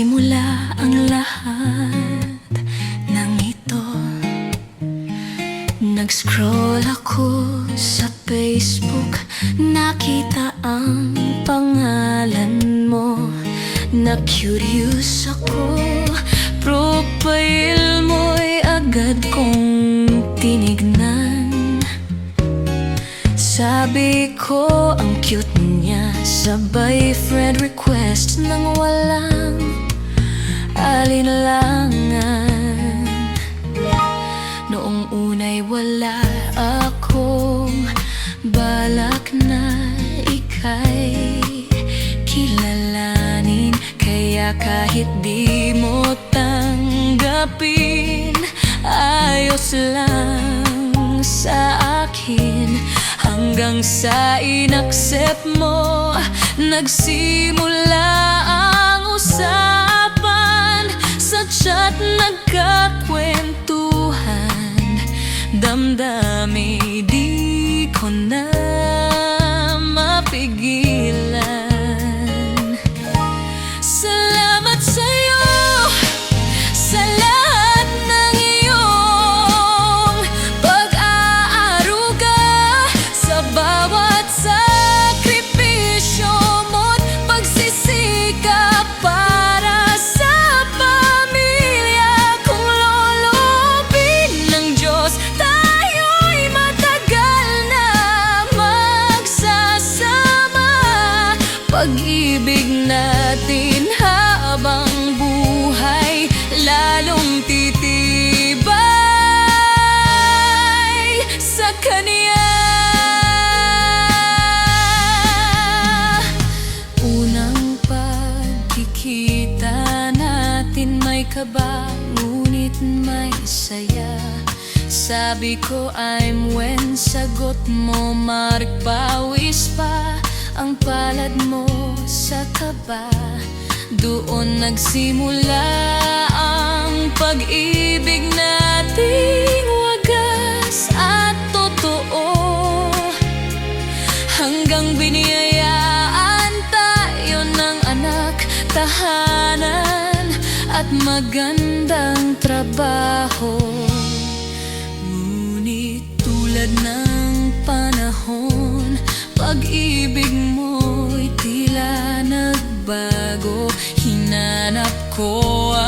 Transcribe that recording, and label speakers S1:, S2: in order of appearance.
S1: Nagsimula ang lahat ng ito. Nag-scroll ako sa Facebook, nakita ang pangalan mo. Na-curious ako, profile mo'y agad kong tinignan. Sabi ko ang cute niya, sabay friend request nang walang alinlangan. Noong una'y wala akong balak na ika'y kilalanin, kaya kahit di mo tanggapin, ayos lang sa akin. Hanggang sa in-accept mo, nagsimula ang usapan. Sa chat nagkakwentuhan, damdami di ko na mapigilan. Salamat sa'yo sa lahat ng iyong pag-aaruga, sa bawat sakripisyo mo't pagsisikap para sa pamilya. Kung loobin ng Diyos, tayo'y matagal na magsasama. Pag-ibig natin habang buhay lalong titibay sa Kanya. Unang pagkikita natin may kaba, ngunit may saya. Sabi ko I'm when, sagot mo maragpawis pa ang palad mo sa kaba. Doon nagsimula ang pag-ibig nating wagas at totoo. Hanggang biniyayaan tayo ng anak, tahanan at magandang trabaho. Ngunit tulad ng panahon, pag-ibig mo'y tila nagbago. Hinanap ko